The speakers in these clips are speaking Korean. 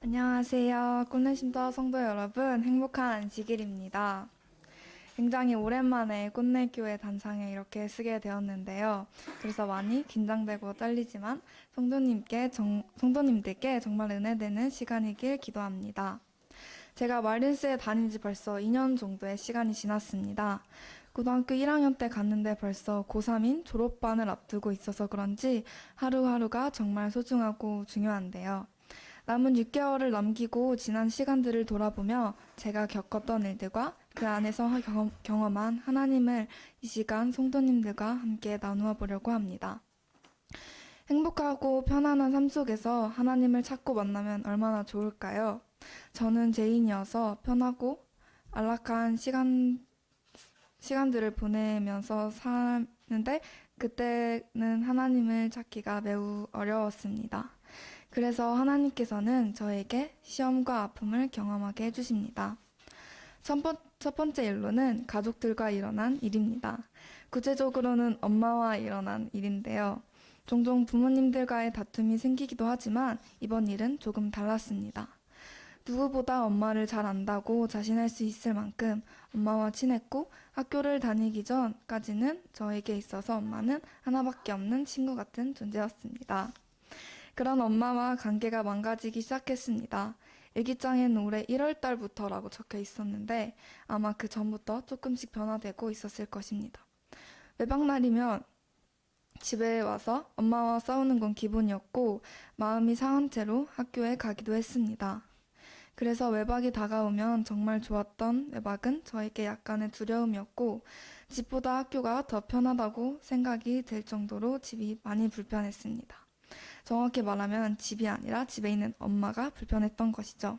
안녕하세요. 꽃내심터 성도 여러분, 행복한 안식일입니다. 굉장히 오랜만에 꽃내교회 단상에 이렇게 쓰게 되었는데요. 그래서 많이 긴장되고 떨리지만 성도님들께 정말 은혜되는 시간이길 기도합니다. 제가 마린스에 다닌 지 벌써 2년 정도의 시간이 지났습니다. 고등학교 1학년 때 갔는데 벌써 고3인 졸업반을 앞두고 있어서 그런지 하루하루가 정말 소중하고 중요한데요. 남은 6개월을 남기고 지난 시간들을 돌아보며 제가 겪었던 일들과 그 안에서 경험한 하나님을 이 시간 성도님들과 함께 나누어 보려고 합니다. 행복하고 편안한 삶 속에서 하나님을 찾고 만나면 얼마나 좋을까요? 저는 죄인이어서 편하고 안락한 시간들을 보내면서 사는데 그때는 하나님을 찾기가 매우 어려웠습니다. 그래서 하나님께서는 저에게 시험과 아픔을 경험하게 해주십니다. 첫 번째 일로는 가족들과 일어난 일입니다. 구체적으로는 엄마와 일어난 일인데요. 종종 부모님들과의 다툼이 생기기도 하지만 이번 일은 조금 달랐습니다. 누구보다 엄마를 잘 안다고 자신할 수 있을 만큼 엄마와 친했고 학교를 다니기 전까지는 저에게 있어서 엄마는 하나밖에 없는 친구 같은 존재였습니다. 그런 엄마와 관계가 망가지기 시작했습니다. 일기장에는 올해 1월 달부터라고 적혀 있었는데 아마 그 전부터 조금씩 변화되고 있었을 것입니다. 외박날이면 집에 와서 엄마와 싸우는 건 기본이었고 마음이 상한 채로 학교에 가기도 했습니다. 그래서 외박이 다가오면 정말 좋았던 외박은 저에게 약간의 두려움이었고 집보다 학교가 더 편하다고 생각이 들 정도로 집이 많이 불편했습니다. 정확히 말하면 집이 아니라 집에 있는 엄마가 불편했던 것이죠.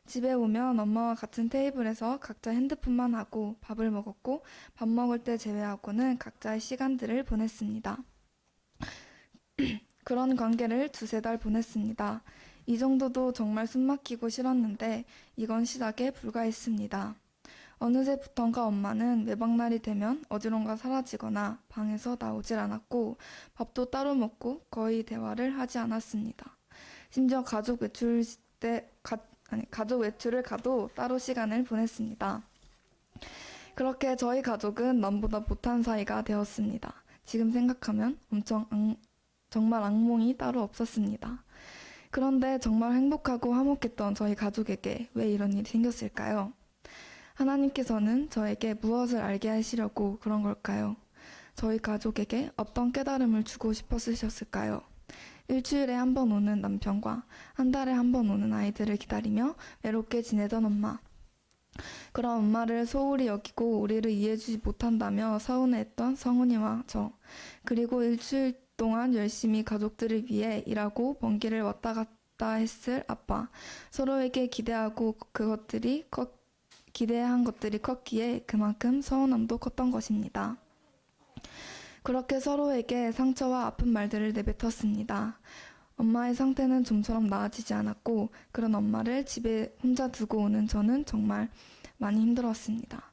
집에 오면 엄마와 같은 테이블에서 각자 핸드폰만 하고 밥을 먹었고 밥 먹을 때 제외하고는 각자의 시간들을 보냈습니다. 그런 관계를 두세 달 보냈습니다. 이 정도도 정말 숨막히고 싫었는데 이건 시작에 불과했습니다. 어느새부턴가 엄마는 외박날이 되면 어디론가 사라지거나 방에서 나오질 않았고 밥도 따로 먹고 거의 대화를 하지 않았습니다. 심지어 가족 외출을 가도 따로 시간을 보냈습니다. 그렇게 저희 가족은 남보다 못한 사이가 되었습니다. 지금 생각하면 정말 악몽이 따로 없었습니다. 그런데 정말 행복하고 화목했던 저희 가족에게 왜 이런 일이 생겼을까요? 하나님께서는 저에게 무엇을 알게 하시려고 그런 걸까요? 저희 가족에게 어떤 깨달음을 주고 싶었으셨을까요? 일주일에 한 번 오는 남편과 한 달에 한 번 오는 아이들을 기다리며 외롭게 지내던 엄마. 그런 엄마를 소홀히 여기고 우리를 이해해주지 못한다며 서운해했던 성훈이와 저. 그리고 일주일 동안 열심히 가족들을 위해 일하고 먼 길을 왔다 갔다 했을 아빠. 서로에게 기대한 것들이 컸기에 그만큼 서운함도 컸던 것입니다. 그렇게 서로에게 상처와 아픈 말들을 내뱉었습니다. 엄마의 상태는 좀처럼 나아지지 않았고 그런 엄마를 집에 혼자 두고 오는 저는 정말 많이 힘들었습니다.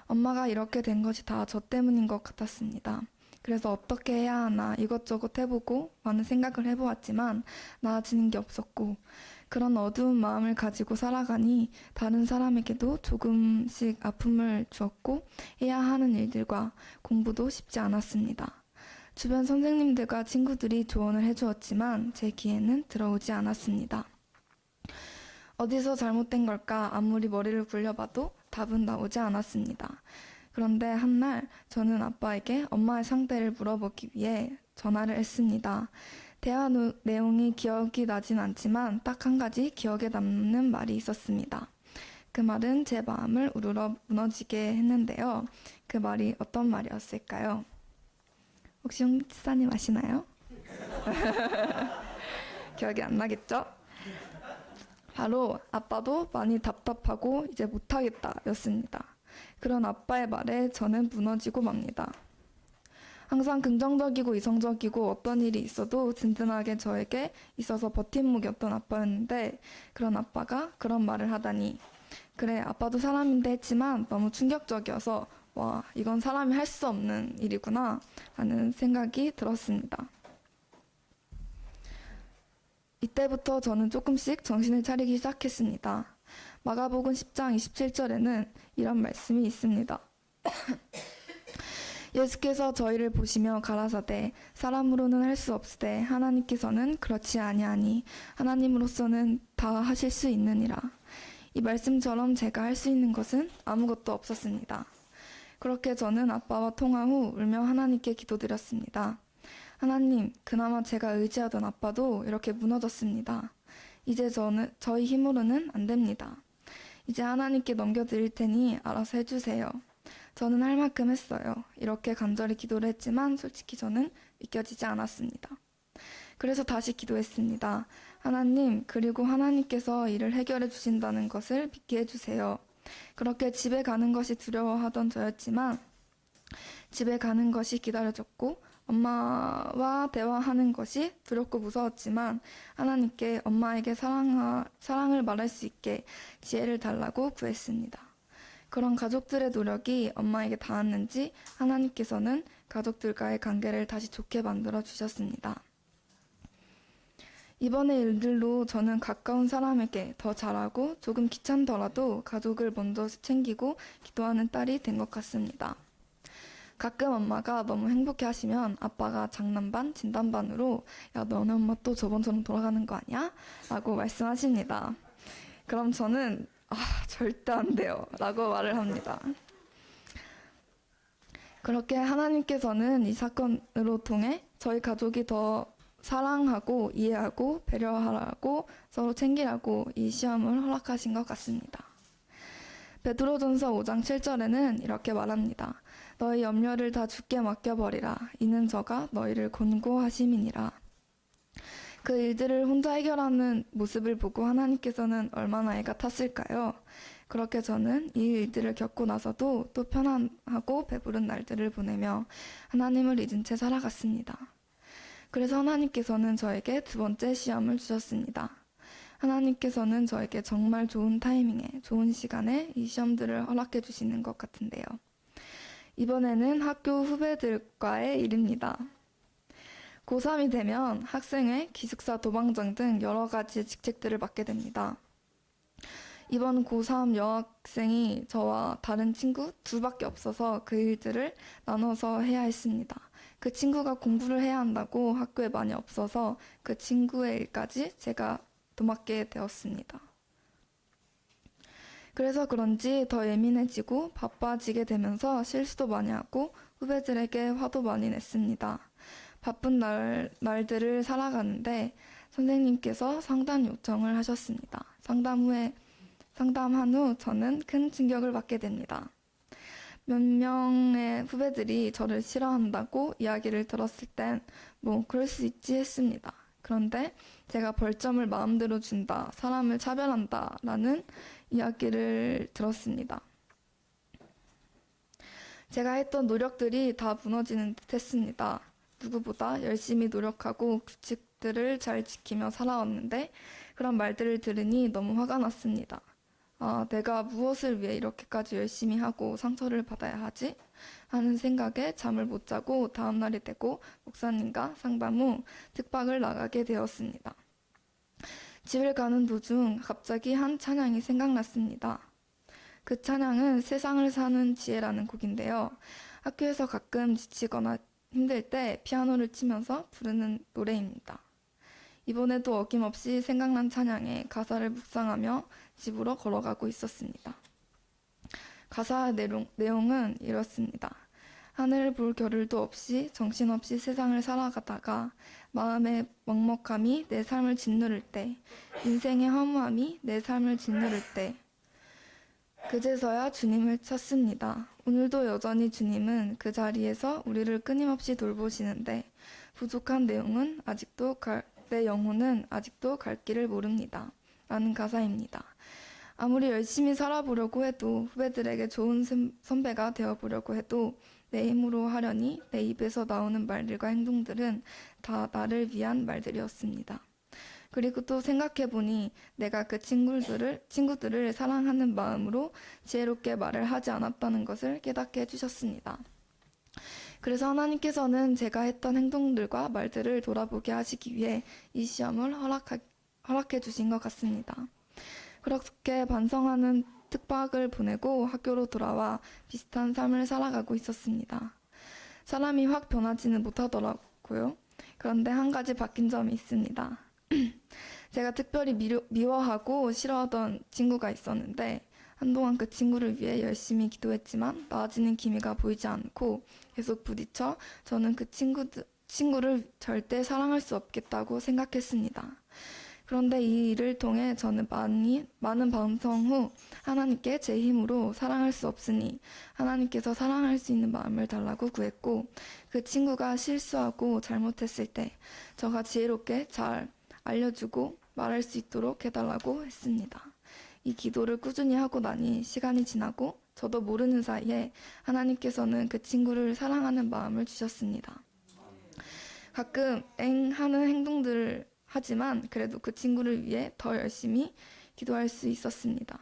엄마가 이렇게 된 것이 다 저 때문인 것 같았습니다. 그래서 어떻게 해야 하나 이것저것 해보고 많은 생각을 해보았지만 나아지는 게 없었고 그런 어두운 마음을 가지고 살아가니 다른 사람에게도 조금씩 아픔을 주었고 해야 하는 일들과 공부도 쉽지 않았습니다. 주변 선생님들과 친구들이 조언을 해주었지만 제 귀에는 들어오지 않았습니다. 어디서 잘못된 걸까 아무리 머리를 굴려봐도 답은 나오지 않았습니다. 그런데 한날 저는 아빠에게 엄마의 상태를 물어보기 위해 전화를 했습니다. 대화 내용이 기억이 나진 않지만 딱 한 가지 기억에 남는 말이 있었습니다. 그 말은 제 마음을 우르르 무너지게 했는데요. 그 말이 어떤 말이었을까요? 혹시 홍 지사님 아시나요? 기억이 안 나겠죠? 바로 아빠도 많이 답답하고 이제 못하겠다 였습니다. 그런 아빠의 말에 저는 무너지고 맙니다. 항상 긍정적이고 이성적이고 어떤 일이 있어도 든든하게 저에게 있어서 버팀목이었던 아빠였는데 그런 아빠가 그런 말을 하다니 그래 아빠도 사람인데 했지만 너무 충격적이어서 와 이건 사람이 할 수 없는 일이구나 하는 생각이 들었습니다. 이때부터 저는 조금씩 정신을 차리기 시작했습니다. 마가복음 10장 27절에는 이런 말씀이 있습니다. 예수께서 저희를 보시며 가라사대 사람으로는 할 수 없으되 하나님께서는 그렇지 아니하니 하나님으로서는 다 하실 수 있느니라. 이 말씀처럼 제가 할 수 있는 것은 아무것도 없었습니다. 그렇게 저는 아빠와 통화 후 울며 하나님께 기도드렸습니다. 하나님, 그나마 제가 의지하던 아빠도 이렇게 무너졌습니다. 이제 저희 힘으로는 안 됩니다. 이제 하나님께 넘겨드릴 테니 알아서 해주세요. 저는 할 만큼 했어요. 이렇게 간절히 기도를 했지만 솔직히 저는 믿겨지지 않았습니다. 그래서 다시 기도했습니다. 하나님, 그리고 하나님께서 일을 해결해 주신다는 것을 믿게 해주세요. 그렇게 집에 가는 것이 두려워하던 저였지만 집에 가는 것이 기다려졌고 엄마와 대화하는 것이 두렵고 무서웠지만 하나님께 엄마에게 사랑을 말할 수 있게 지혜를 달라고 구했습니다. 그런 가족들의 노력이 엄마에게 닿았는지 하나님께서는 가족들과의 관계를 다시 좋게 만들어 주셨습니다. 이번의 일들로 저는 가까운 사람에게 더 잘하고 조금 귀찮더라도 가족을 먼저 챙기고 기도하는 딸이 된 것 같습니다. 가끔 엄마가 너무 행복해 하시면 아빠가 장난 반, 진담 반으로 야, 너네 엄마 또 저번처럼 돌아가는 거 아니야? 라고 말씀하십니다. 그럼 저는 절대 안 돼요 라고 말을 합니다. 그렇게 하나님께서는 이 사건으로 통해 저희 가족이 더 사랑하고 이해하고 배려하라고 서로 챙기라고 이 시험을 허락하신 것 같습니다. 베드로전서 5장 7절에는 이렇게 말합니다. 너희 염려를 다 주께 맡겨버리라. 이는 저가 너희를 권고하심이니라. 그 일들을 혼자 해결하는 모습을 보고 하나님께서는 얼마나 애가 탔을까요? 그렇게 저는 이 일들을 겪고 나서도 또 편안하고 배부른 날들을 보내며 하나님을 잊은 채 살아갔습니다. 그래서 하나님께서는 저에게 두 번째 시험을 주셨습니다. 하나님께서는 저에게 정말 좋은 타이밍에 좋은 시간에 이 시험들을 허락해 주시는 것 같은데요. 이번에는 학교 후배들과의 일입니다. 고3이 되면 학생회, 기숙사 도방장 등 여러 가지 직책들을 맡게 됩니다. 이번 고3 여학생이 저와 다른 친구 둘밖에 없어서 그 일들을 나눠서 해야 했습니다. 그 친구가 공부를 해야 한다고 학교에 많이 없어서 그 친구의 일까지 제가 도맡게 되었습니다. 그래서 그런지 더 예민해지고 바빠지게 되면서 실수도 많이 하고 후배들에게 화도 많이 냈습니다. 바쁜 날들을 살아가는데 선생님께서 상담 요청을 하셨습니다. 상담한 후 저는 큰 충격을 받게 됩니다. 몇 명의 후배들이 저를 싫어한다고 이야기를 들었을 땐 뭐 그럴 수 있지 했습니다. 그런데 제가 벌점을 마음대로 준다, 사람을 차별한다 라는 이야기를 들었습니다. 제가 했던 노력들이 다 무너지는 듯 했습니다. 누구보다 열심히 노력하고 규칙들을 잘 지키며 살아왔는데 그런 말들을 들으니 너무 화가 났습니다. 내가 무엇을 위해 이렇게까지 열심히 하고 상처를 받아야 하지? 하는 생각에 잠을 못 자고 다음 날이 되고 목사님과 상담 후 특박을 나가게 되었습니다. 집을 가는 도중 갑자기 한 찬양이 생각났습니다. 그 찬양은 세상을 사는 지혜라는 곡인데요. 학교에서 가끔 지치거나 힘들 때 피아노를 치면서 부르는 노래입니다. 이번에도 어김없이 생각난 찬양의 가사를 묵상하며 집으로 걸어가고 있었습니다. 가사 내용은 이렇습니다. 하늘을 볼 겨를도 없이 정신없이 세상을 살아가다가 마음의 먹먹함이 내 삶을 짓누를 때, 인생의 허무함이 내 삶을 짓누를 때 그제서야 주님을 찾습니다. 오늘도 여전히 주님은 그 자리에서 우리를 끊임없이 돌보시는데 부족한 내 영혼은 아직도 갈 길을 모릅니다. 라는 가사입니다. 아무리 열심히 살아보려고 해도 후배들에게 좋은 선배가 되어보려고 해도 내 힘으로 하려니 내 입에서 나오는 말들과 행동들은 다 나를 위한 말들이었습니다. 그리고 또 생각해보니 내가 그 친구들을 사랑하는 마음으로 지혜롭게 말을 하지 않았다는 것을 깨닫게 해주셨습니다. 그래서 하나님께서는 제가 했던 행동들과 말들을 돌아보게 하시기 위해 이 시험을 허락해 주신 것 같습니다. 그렇게 반성하는 특박을 보내고 학교로 돌아와 비슷한 삶을 살아가고 있었습니다. 사람이 확 변하지는 못하더라고요. 그런데 한 가지 바뀐 점이 있습니다. 제가 특별히 미워하고 싫어하던 친구가 있었는데 한동안 그 친구를 위해 열심히 기도했지만 나아지는 기미가 보이지 않고 계속 부딪혀 저는 그 친구를 절대 사랑할 수 없겠다고 생각했습니다. 그런데 이 일을 통해 저는 많은 반성 후 하나님께 제 힘으로 사랑할 수 없으니 하나님께서 사랑할 수 있는 마음을 달라고 구했고 그 친구가 실수하고 잘못했을 때 저가 지혜롭게 잘 알려주고 말할 수 있도록 해달라고 했습니다. 이 기도를 꾸준히 하고 나니 시간이 지나고 저도 모르는 사이에 하나님께서는 그 친구를 사랑하는 마음을 주셨습니다. 가끔 하는 행동들을 하지만 그래도 그 친구를 위해 더 열심히 기도할 수 있었습니다.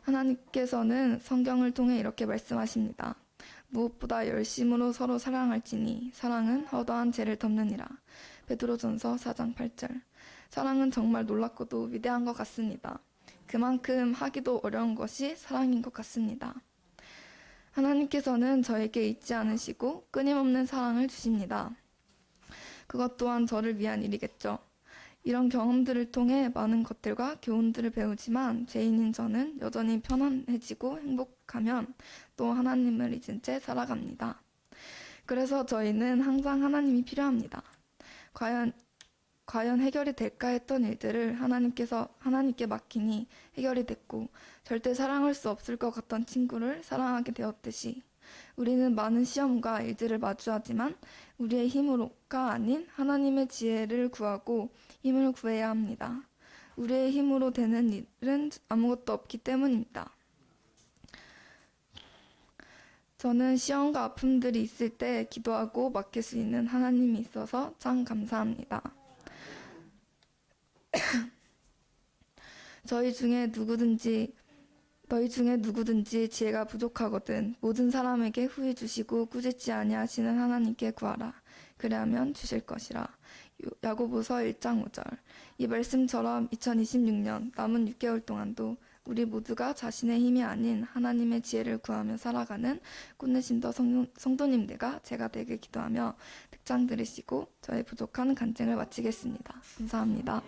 하나님께서는 성경을 통해 이렇게 말씀하십니다. 무엇보다 열심으로 서로 사랑할지니 사랑은 허다한 죄를 덮느니라. 베드로전서 4장 8절. 사랑은 정말 놀랍고도 위대한 것 같습니다. 그만큼 하기도 어려운 것이 사랑인 것 같습니다. 하나님께서는 저에게 잊지 않으시고 끊임없는 사랑을 주십니다. 그것 또한 저를 위한 일이겠죠. 이런 경험들을 통해 많은 것들과 교훈들을 배우지만 죄인인 저는 여전히 편안해지고 행복하면 또 하나님을 잊은 채 살아갑니다. 그래서 저희는 항상 하나님이 필요합니다. 과연 해결이 될까 했던 일들을 하나님께 맡기니 해결이 됐고 절대 사랑할 수 없을 것 같던 친구를 사랑하게 되었듯이 우리는 많은 시험과 일들을 마주하지만 우리의 힘으로가 아닌 하나님의 지혜를 구하고 힘을 구해야 합니다. 우리의 힘으로 되는 일은 아무것도 없기 때문입니다. 저는 시험과 아픔들이 있을 때 기도하고 맡길 수 있는 하나님이 있어서 참 감사합니다. 너희 중에 누구든지 지혜가 부족하거든 모든 사람에게 후히 주시고 꾸짖지 아니하시는 하나님께 구하라. 그리하면 주실 것이라. 야고보서 1장 5절. 이 말씀처럼 2026년 남은 6개월 동안도 우리 모두가 자신의 힘이 아닌 하나님의 지혜를 구하며 살아가는 꽃내심더 성도님들과 제가 되길 기도하며 특장 들으시고 저의 부족한 간증을 마치겠습니다. 감사합니다.